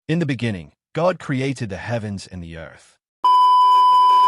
In the beginning, God created the heavens and the earth.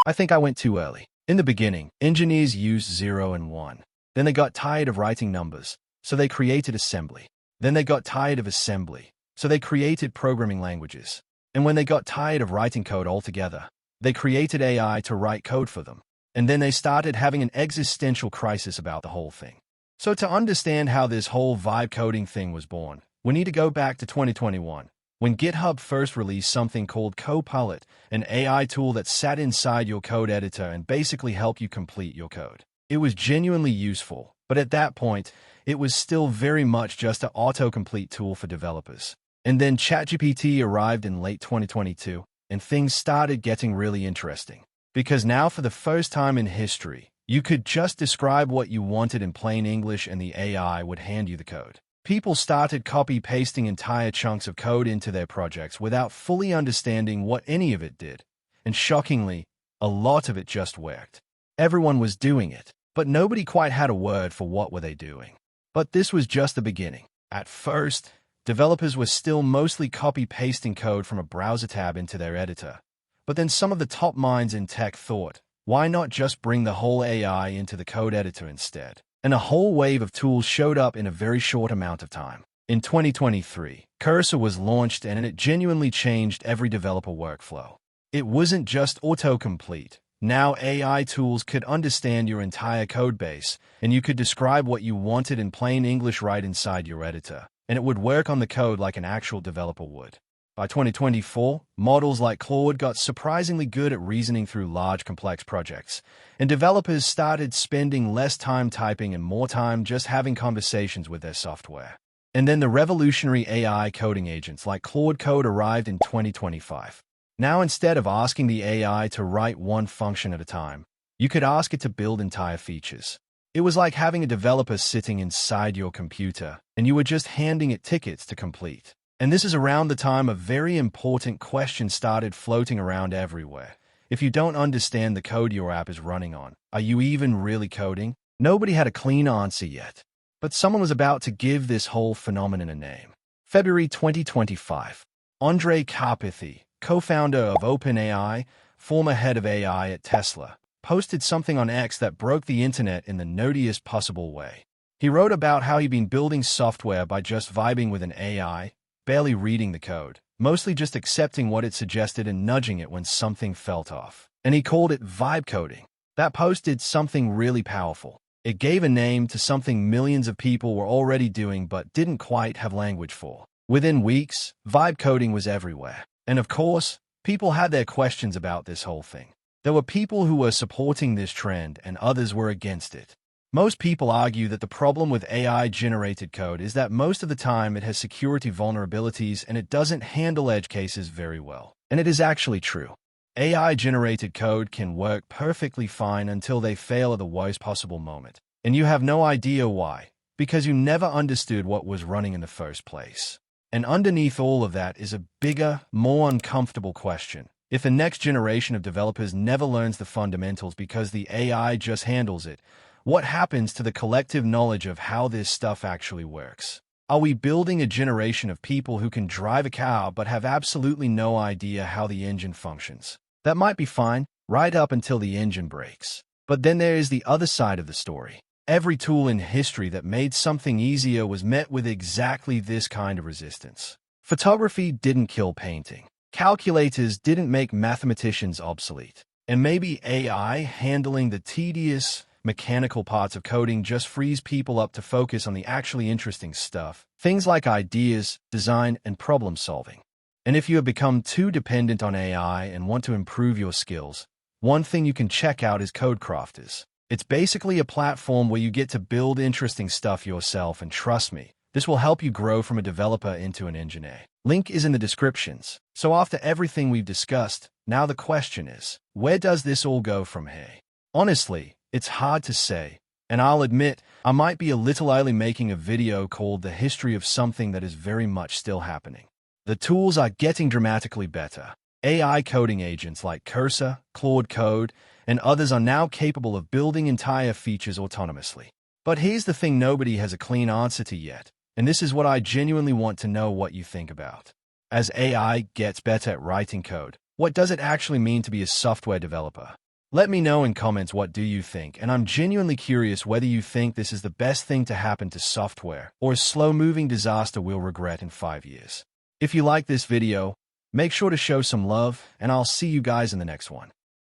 I think I went too early. In the beginning, engineers used 0 and 1. Then they got tired of writing numbers, so they created assembly. Then they got tired of assembly, so they created programming languages. And when they got tired of writing code altogether, they created AI to write code for them. And then they started having an existential crisis about the whole thing. So to understand how this whole vibe coding thing was born, we need to go back to 2021, when GitHub first released something called Copilot, an AI tool that sat inside your code editor and basically helped you complete your code. It was genuinely useful, but at that point, it was still very much just an autocomplete tool for developers. And then ChatGPT arrived in late 2022, and things started getting really interesting. Because now, for the first time in history, you could just describe what you wanted in plain English and the AI would hand you the code. People started copy-pasting entire chunks of code into their projects without fully understanding what any of it did. And shockingly, a lot of it just worked. Everyone was doing it, but nobody quite had a word for what were they doing. But this was just the beginning. At first, developers were still mostly copy-pasting code from a browser tab into their editor. But then some of the top minds in tech thought, why not just bring the whole AI into the code editor instead? And a whole wave of tools showed up in a very short amount of time. In 2023, Cursor was launched and it genuinely changed every developer workflow. It wasn't just autocomplete. Now AI tools could understand your entire code base, and you could describe what you wanted in plain English right inside your editor, and it would work on the code like an actual developer would. By 2024, models like Claude got surprisingly good at reasoning through large, complex projects, and developers started spending less time typing and more time just having conversations with their software. And then the revolutionary AI coding agents like Claude Code arrived in 2025. Now, instead of asking the AI to write one function at a time, you could ask it to build entire features. It was like having a developer sitting inside your computer, and you were just handing it tickets to complete. And this is around the time a very important question started floating around everywhere. If you don't understand the code your app is running on, are you even really coding? Nobody had a clean answer yet. But someone was about to give this whole phenomenon a name. February 2025. Andrej Karpathy, co-founder of OpenAI, former head of AI at Tesla, posted something on X that broke the internet in the nerdiest possible way. He wrote about how he'd been building software by just vibing with an AI, barely reading the code, mostly just accepting what it suggested and nudging it when something felt off. And he called it vibe coding. That post did something really powerful. It gave a name to something millions of people were already doing but didn't quite have language for. Within weeks, vibe coding was everywhere. And of course, people had their questions about this whole thing. There were people who were supporting this trend and others were against it. Most people argue that the problem with AI-generated code is that most of the time it has security vulnerabilities and it doesn't handle edge cases very well. And it is actually true. AI-generated code can work perfectly fine until they fail at the worst possible moment. And you have no idea why, because you never understood what was running in the first place. And underneath all of that is a bigger, more uncomfortable question. If the next generation of developers never learns the fundamentals because the AI just handles it, what happens to the collective knowledge of how this stuff actually works? Are we building a generation of people who can drive a car but have absolutely no idea how the engine functions? That might be fine, right up until the engine breaks. But then there is the other side of the story. Every tool in history that made something easier was met with exactly this kind of resistance. Photography didn't kill painting. Calculators didn't make mathematicians obsolete. And maybe AI handling the tedious, mechanical parts of coding just frees people up to focus on the actually interesting stuff, things like ideas, design, and problem solving. And if you have become too dependent on AI and want to improve your skills, one thing you can check out is Codecrafters. It's basically a platform where you get to build interesting stuff yourself, and trust me, this will help you grow from a developer into an engineer. Link is in the descriptions. So after everything we've discussed, now the question is, where does this all go from here? Honestly, it's hard to say, and I'll admit, I might be a little early making a video called The History of Something that is very much still happening. The tools are getting dramatically better. AI coding agents like Cursor, Claude Code, and others are now capable of building entire features autonomously. But here's the thing nobody has a clean answer to yet, and this is what I genuinely want to know what you think about. As AI gets better at writing code, what does it actually mean to be a software developer? Let me know in comments what do you think, and I'm genuinely curious whether you think this is the best thing to happen to software or a slow-moving disaster we'll regret in 5 years. If you like this video, make sure to show some love, and I'll see you guys in the next one.